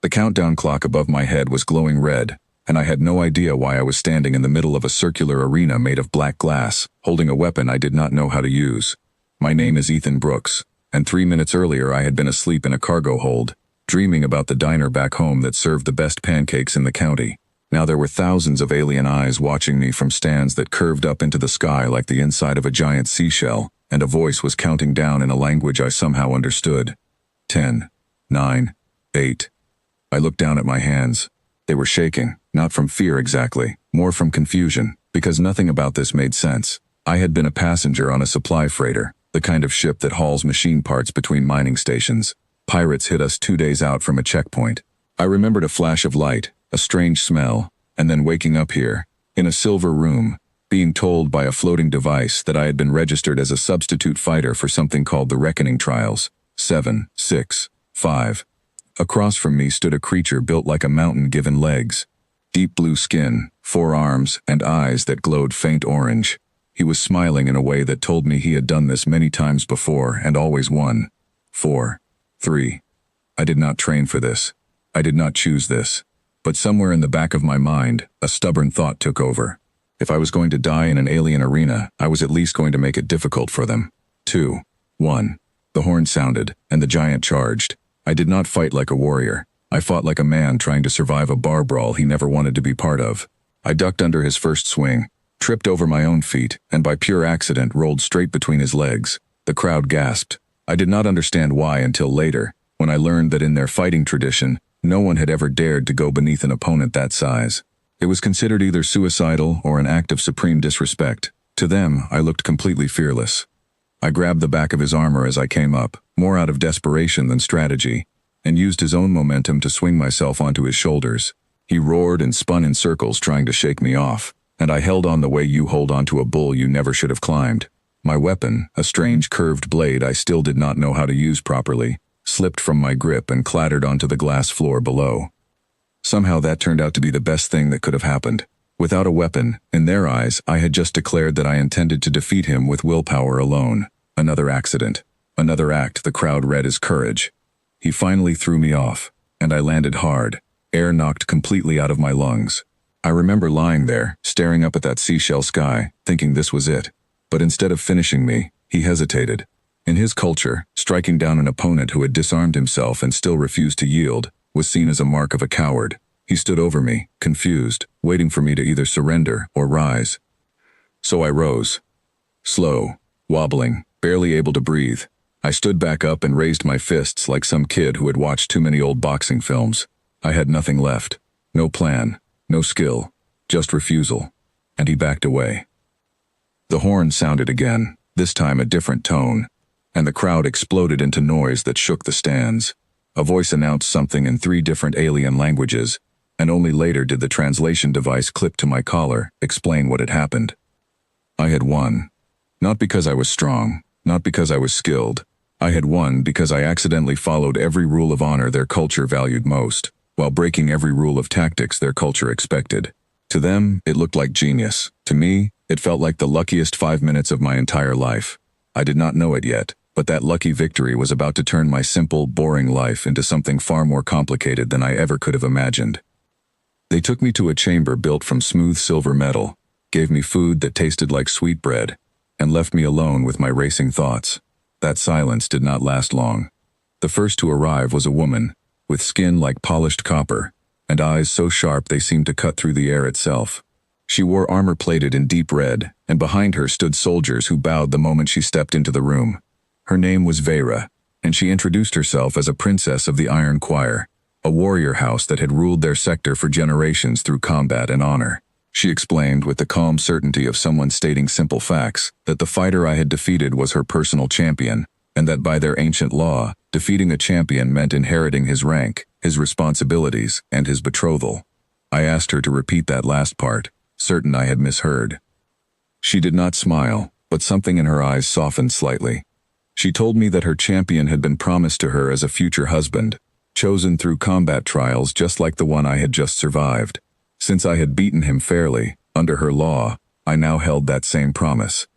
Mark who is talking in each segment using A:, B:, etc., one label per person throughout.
A: The countdown clock above my head was glowing red, and I had no idea why I was standing in the middle of a circular arena made of black glass, holding a weapon I did not know how to use. My name is Ethan Brooks, and 3 minutes earlier I had been asleep in a cargo hold, dreaming about the diner back home that served the best pancakes in the county. Now there were thousands of alien eyes watching me from stands that curved up into the sky like the inside of a giant seashell, and a voice was counting down in a language I somehow understood. 10, 9, 8. I looked down at my hands. They were shaking, not from fear exactly, more from confusion, because nothing about this made sense. I had been a passenger on a supply freighter, the kind of ship that hauls machine parts between mining stations. Pirates hit us 2 days out from a checkpoint. I remembered a flash of light, a strange smell, and then waking up here, in a silver room, being told by a floating device that I had been registered as a substitute fighter for something called the Reckoning Trials. 7, 6, 5. Across from me stood a creature built like a mountain given legs. Deep blue skin, 4 arms, and eyes that glowed faint orange. He was smiling in a way that told me he had done this many times before and always won. 4, 3. I did not train for this. I did not choose this. But somewhere in the back of my mind, a stubborn thought took over. If I was going to die in an alien arena, I was at least going to make it difficult for them. 2, 1. The horn sounded, and the giant charged. I did not fight like a warrior. I fought like a man trying to survive a bar brawl he never wanted to be part of. I ducked under his first swing, tripped over my own feet, and by pure accident rolled straight between his legs. The crowd gasped. I did not understand why until later, when I learned that in their fighting tradition, no one had ever dared to go beneath an opponent that size. It was considered either suicidal or an act of supreme disrespect. To them, I looked completely fearless. I grabbed the back of his armor as I came up, more out of desperation than strategy, and used his own momentum to swing myself onto his shoulders. He roared and spun in circles trying to shake me off, and I held on the way you hold onto a bull you never should have climbed. My weapon, a strange curved blade I still did not know how to use properly, slipped from my grip and clattered onto the glass floor below. Somehow that turned out to be the best thing that could have happened. Without a weapon, in their eyes, I had just declared that I intended to defeat him with willpower alone. Another accident. Another act the crowd read as courage. He finally threw me off, and I landed hard, air knocked completely out of my lungs. I remember lying there, staring up at that seashell sky, thinking this was it. But instead of finishing me, he hesitated. In his culture, striking down an opponent who had disarmed himself and still refused to yield was seen as a mark of a coward. He stood over me, confused, waiting for me to either surrender or rise. So I rose. Slow, wobbling, barely able to breathe. I stood back up and raised my fists like some kid who had watched too many old boxing films. I had nothing left. No plan, no skill, just refusal. And he backed away. The horn sounded again, this time a different tone, and the crowd exploded into noise that shook the stands. A voice announced something in 3 different alien languages, and only later did the translation device clipped to my collar explain what had happened. I had won. Not because I was strong, not because I was skilled. I had won because I accidentally followed every rule of honor their culture valued most, while breaking every rule of tactics their culture expected. To them, it looked like genius. To me, it felt like the luckiest 5 minutes of my entire life. I did not know it yet, but that lucky victory was about to turn my simple, boring life into something far more complicated than I ever could have imagined. They took me to a chamber built from smooth silver metal, gave me food that tasted like sweetbread, and left me alone with my racing thoughts. That silence did not last long. The first to arrive was a woman, with skin like polished copper, and eyes so sharp they seemed to cut through the air itself. She wore armor plated in deep red, and behind her stood soldiers who bowed the moment she stepped into the room. Her name was Vera, and she introduced herself as a princess of the Iron Choir, a warrior house that had ruled their sector for generations through combat and honor. She explained with the calm certainty of someone stating simple facts that the fighter I had defeated was her personal champion, and that by their ancient law, defeating a champion meant inheriting his rank, his responsibilities, and his betrothal. I asked her to repeat that last part, certain I had misheard. She did not smile, but something in her eyes softened slightly. She told me that her champion had been promised to her as a future husband, chosen through combat trials just like the one I had just survived. Since I had beaten him fairly, under her law, I now held that same promise.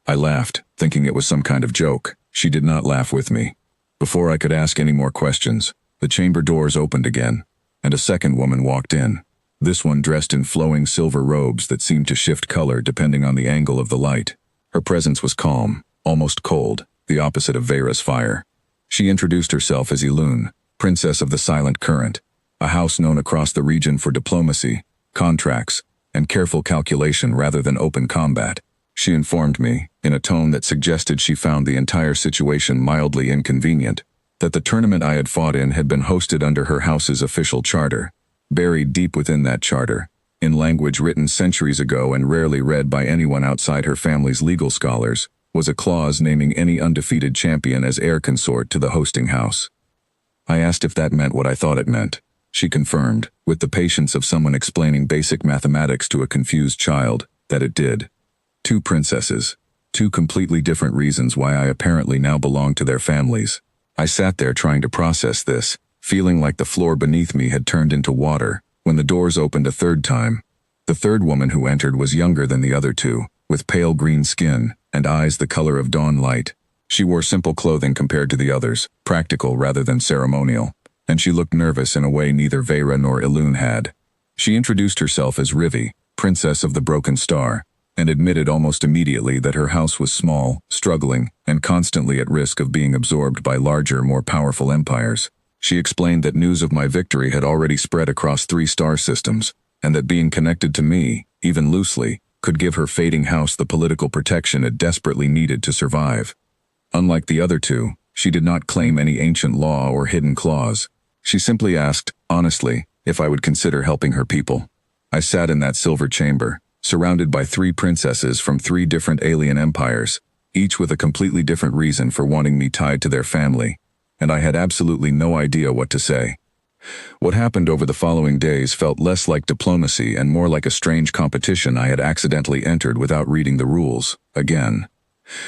A: I laughed, thinking it was some kind of joke. She did not laugh with me. Before I could ask any more questions, The chamber doors opened again, and a second woman walked in. This one dressed in flowing silver robes that seemed to shift color depending on the angle of the light. Her presence was calm, almost cold, the opposite of Vera's fire. She introduced herself as Elune, Princess of the Silent Current, a house known across the region for diplomacy, contracts, and careful calculation rather than open combat. She informed me, in a tone that suggested she found the entire situation mildly inconvenient, that the tournament I had fought in had been hosted under her house's official charter. Buried deep within that charter, in language written centuries ago and rarely read by anyone outside her family's legal scholars, was a clause naming any undefeated champion as heir consort to the hosting house. I asked if that meant what I thought it meant. She confirmed, with the patience of someone explaining basic mathematics to a confused child, that it did. 2 princesses. 2 completely different reasons why I apparently now belonged to their families. I sat there trying to process this, feeling like the floor beneath me had turned into water, when the doors opened a third time. The third woman who entered was younger than the other 2, with pale green skin and eyes the color of dawn light. She wore simple clothing compared to the others, practical rather than ceremonial, and she looked nervous in a way neither Vera nor Elune had. She introduced herself as Rivi, Princess of the Broken Star, and admitted almost immediately that her house was small, struggling, and constantly at risk of being absorbed by larger, more powerful empires. She explained that news of my victory had already spread across 3 star systems, and that being connected to me, even loosely, could give her fading house the political protection it desperately needed to survive. Unlike the other 2, she did not claim any ancient law or hidden clause. She simply asked, honestly, if I would consider helping her people. I sat in that silver chamber, surrounded by 3 princesses from 3 different alien empires, each with a completely different reason for wanting me tied to their family, and I had absolutely no idea what to say. What happened over the following days felt less like diplomacy and more like a strange competition I had accidentally entered without reading the rules, again.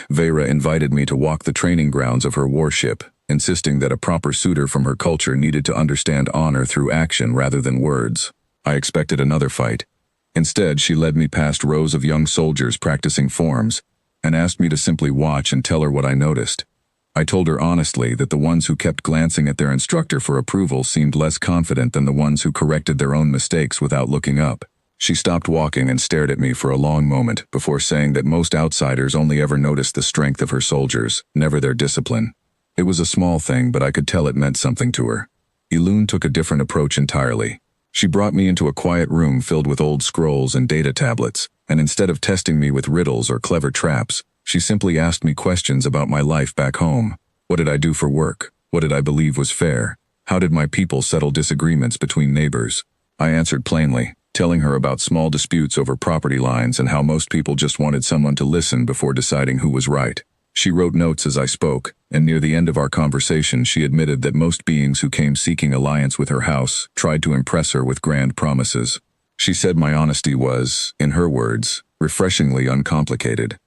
A: Vera invited me to walk the training grounds of her warship, insisting that a proper suitor from her culture needed to understand honor through action rather than words. I expected another fight. Instead, she led me past rows of young soldiers practicing forms, and asked me to simply watch and tell her what I noticed. I told her honestly that the ones who kept glancing at their instructor for approval seemed less confident than the ones who corrected their own mistakes without looking up. She stopped walking and stared at me for a long moment before saying that most outsiders only ever noticed the strength of her soldiers, never their discipline. It was a small thing, but I could tell it meant something to her. Elune took a different approach entirely. She brought me into a quiet room filled with old scrolls and data tablets, and instead of testing me with riddles or clever traps, she simply asked me questions about my life back home. What did I do for work? What did I believe was fair? How did my people settle disagreements between neighbors? I answered plainly, telling her about small disputes over property lines and how most people just wanted someone to listen before deciding who was right. She wrote notes as I spoke, and near the end of our conversation she admitted that most beings who came seeking alliance with her house tried to impress her with grand promises. She said my honesty was, in her words, refreshingly uncomplicated.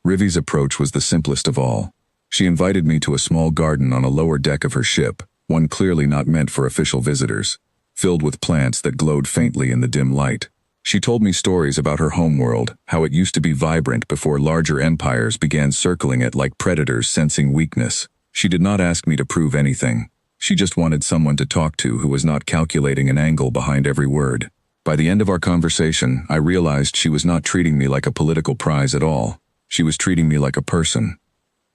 A: Rivi's approach was the simplest of all. She invited me to a small garden on a lower deck of her ship, one clearly not meant for official visitors, filled with plants that glowed faintly in the dim light. She told me stories about her homeworld, how it used to be vibrant before larger empires began circling it like predators sensing weakness. She did not ask me to prove anything. She just wanted someone to talk to who was not calculating an angle behind every word. By the end of our conversation, I realized she was not treating me like a political prize at all. She was treating me like a person.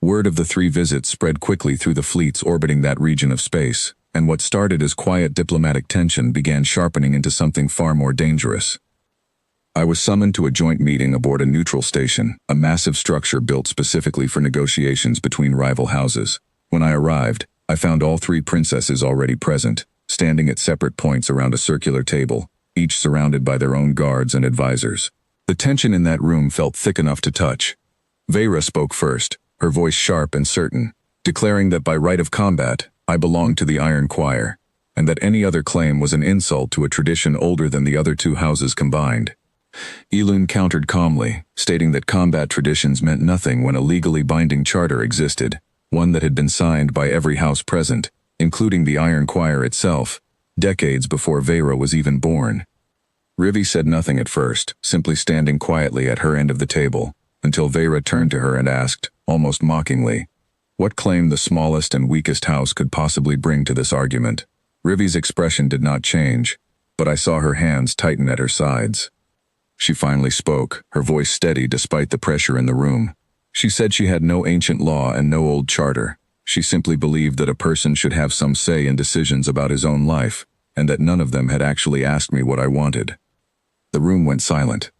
A: Word of the 3 visits spread quickly through the fleets orbiting that region of space, and what started as quiet diplomatic tension began sharpening into something far more dangerous. I was summoned to a joint meeting aboard a neutral station, a massive structure built specifically for negotiations between rival houses. When I arrived, I found all 3 princesses already present, standing at separate points around a circular table, each surrounded by their own guards and advisors. The tension in that room felt thick enough to touch. Vera spoke first, her voice sharp and certain, declaring that by right of combat, I belonged to the Iron Choir, and that any other claim was an insult to a tradition older than the other 2 houses combined. Elune countered calmly, stating that combat traditions meant nothing when a legally binding charter existed, one that had been signed by every house present, including the Iron Choir itself, decades before Vera was even born. Rivi said nothing at first, simply standing quietly at her end of the table, until Vera turned to her and asked, almost mockingly, what claim the smallest and weakest house could possibly bring to this argument. Rivi's expression did not change, but I saw her hands tighten at her sides. She finally spoke, her voice steady despite the pressure in the room. She said she had no ancient law and no old charter. She simply believed that a person should have some say in decisions about his own life, and that none of them had actually asked me what I wanted. The room went silent.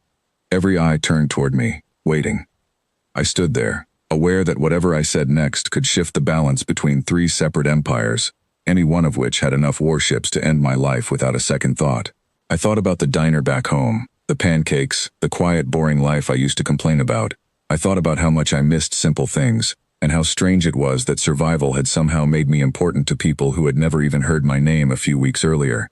A: Every eye turned toward me, waiting. I stood there, aware that whatever I said next could shift the balance between three separate empires, any one of which had enough warships to end my life without a second thought. I thought about the diner back home, the pancakes, the quiet, boring life I used to complain about. I thought about how much I missed simple things, and how strange it was that survival had somehow made me important to people who had never even heard my name a few weeks earlier.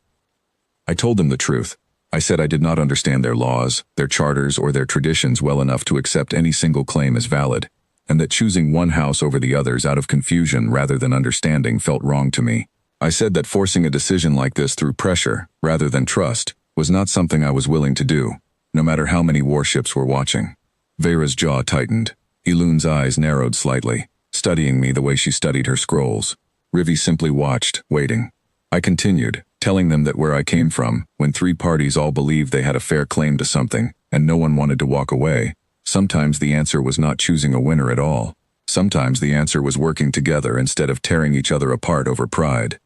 A: I told them the truth. I said I did not understand their laws, their charters, or their traditions well enough to accept any single claim as valid, and that choosing one house over the others out of confusion rather than understanding felt wrong to me. I said that forcing a decision like this through pressure, rather than trust, was not something I was willing to do, no matter how many warships were watching. Vera's jaw tightened. Elun's eyes narrowed slightly, studying me the way she studied her scrolls. Rivi simply watched, waiting. I continued, telling them that where I came from, when three parties all believed they had a fair claim to something, and no one wanted to walk away, sometimes the answer was not choosing a winner at all. Sometimes the answer was working together instead of tearing each other apart over pride.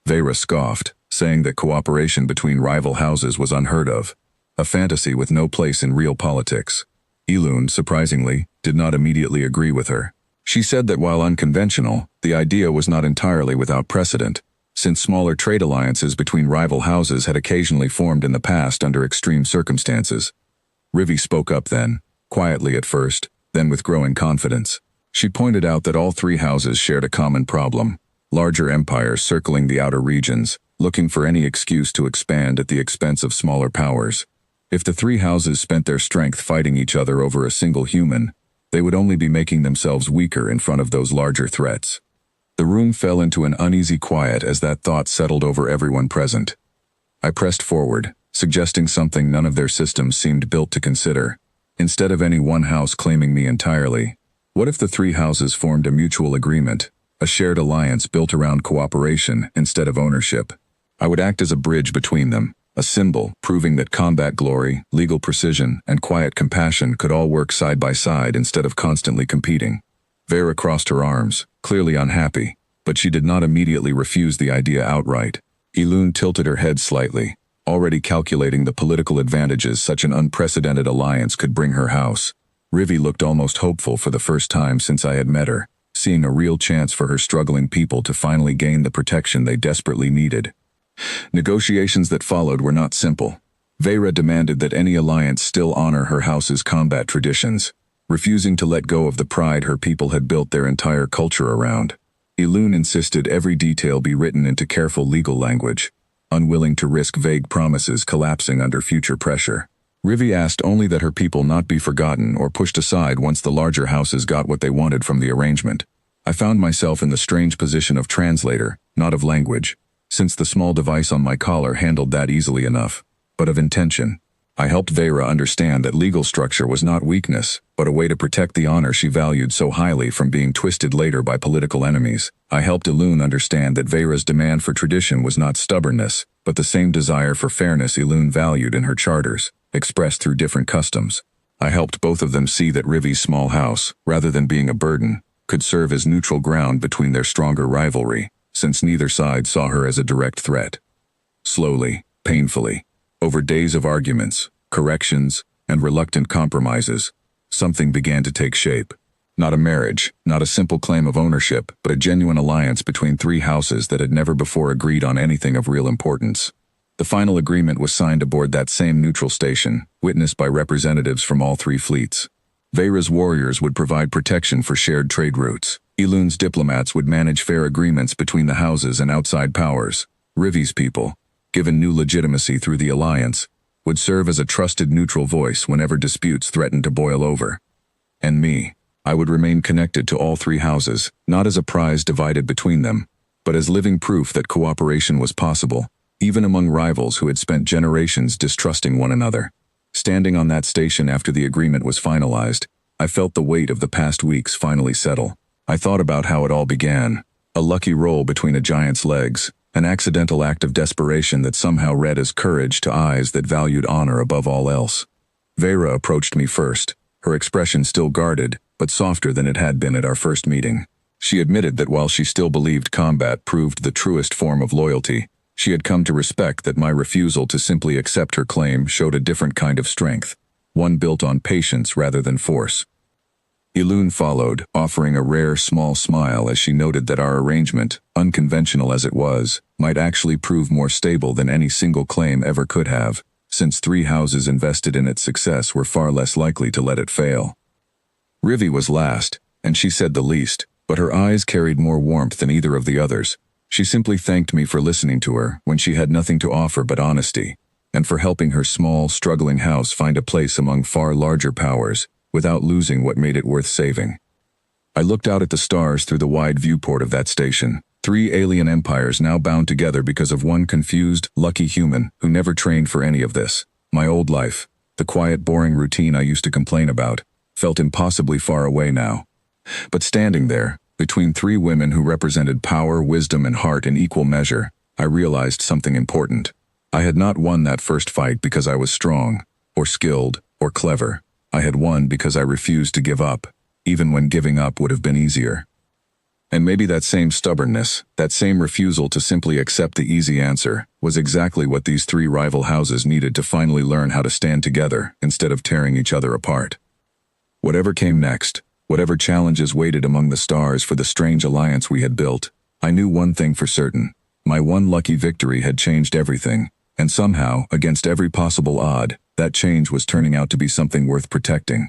A: Vera scoffed, saying that cooperation between rival houses was unheard of, a fantasy with no place in real politics. Elun, surprisingly, did not immediately agree with her. She said that while unconventional, the idea was not entirely without precedent, since smaller trade alliances between rival houses had occasionally formed in the past under extreme circumstances. Rivi spoke up then, quietly at first, then with growing confidence. She pointed out that all three houses shared a common problem: larger empires circling the outer regions, looking for any excuse to expand at the expense of smaller powers. If the three houses spent their strength fighting each other over a single human, they would only be making themselves weaker in front of those larger threats. The room fell into an uneasy quiet as that thought settled over everyone present. I pressed forward, suggesting something none of their systems seemed built to consider. Instead of any one house claiming me entirely, what if the three houses formed a mutual agreement, a shared alliance built around cooperation instead of ownership? I would act as a bridge between them, a symbol proving that combat glory, legal precision, and quiet compassion could all work side by side instead of constantly competing. Vera crossed her arms, clearly unhappy, but she did not immediately refuse the idea outright. Elun tilted her head slightly, already calculating the political advantages such an unprecedented alliance could bring her house. Rivi looked almost hopeful for the first time since I had met her, seeing a real chance for her struggling people to finally gain the protection they desperately needed. Negotiations that followed were not simple. Vera demanded that any alliance still honor her house's combat traditions, refusing to let go of the pride her people had built their entire culture around. Elun insisted every detail be written into careful legal language, unwilling to risk vague promises collapsing under future pressure. Rivi asked only that her people not be forgotten or pushed aside once the larger houses got what they wanted from the arrangement. I found myself in the strange position of translator, not of language, since the small device on my collar handled that easily enough, but of intention. I helped Vera understand that legal structure was not weakness, but a way to protect the honor she valued so highly from being twisted later by political enemies. I helped Elun understand that Vera's demand for tradition was not stubbornness, but the same desire for fairness Elun valued in her charters, expressed through different customs. I helped both of them see that Rivi's small house, rather than being a burden, could serve as neutral ground between their stronger rivalry, since neither side saw her as a direct threat. Slowly, painfully, over days of arguments, corrections, and reluctant compromises, something began to take shape. Not a marriage, not a simple claim of ownership, but a genuine alliance between three houses that had never before agreed on anything of real importance. The final agreement was signed aboard that same neutral station, witnessed by representatives from all three fleets. Vera's warriors would provide protection for shared trade routes. Elun's diplomats would manage fair agreements between the houses and outside powers. Rivi's people, given new legitimacy through the alliance, would serve as a trusted neutral voice whenever disputes threatened to boil over. And me, I would remain connected to all three houses, not as a prize divided between them, but as living proof that cooperation was possible, even among rivals who had spent generations distrusting one another. Standing on that station after the agreement was finalized, I felt the weight of the past weeks finally settle. I thought about how it all began. A lucky roll between a giant's legs, an accidental act of desperation that somehow read as courage to eyes that valued honor above all else. Vera approached me first, her expression still guarded, but softer than it had been at our first meeting. She admitted that while she still believed combat proved the truest form of loyalty, she had come to respect that my refusal to simply accept her claim showed a different kind of strength, one built on patience rather than force. Ilun followed, offering a rare small smile as she noted that our arrangement, unconventional as it was, might actually prove more stable than any single claim ever could have, since 3 houses invested in its success were far less likely to let it fail. Rivi was last, and she said the least, but her eyes carried more warmth than either of the others. She simply thanked me for listening to her when she had nothing to offer but honesty, and for helping her small, struggling house find a place among far larger powers, without losing what made it worth saving. I looked out at the stars through the wide viewport of that station, 3 alien empires now bound together because of one confused, lucky human who never trained for any of this. My old life, the quiet, boring routine I used to complain about, felt impossibly far away now. But standing there, between 3 women who represented power, wisdom, and heart in equal measure, I realized something important. I had not won that first fight because I was strong, or skilled, or clever. I had won because I refused to give up, even when giving up would have been easier. And maybe that same stubbornness, that same refusal to simply accept the easy answer, was exactly what these 3 rival houses needed to finally learn how to stand together instead of tearing each other apart. Whatever came next, whatever challenges waited among the stars for the strange alliance we had built, I knew one thing for certain. My one lucky victory had changed everything, and somehow, against every possible odd, that change was turning out to be something worth protecting.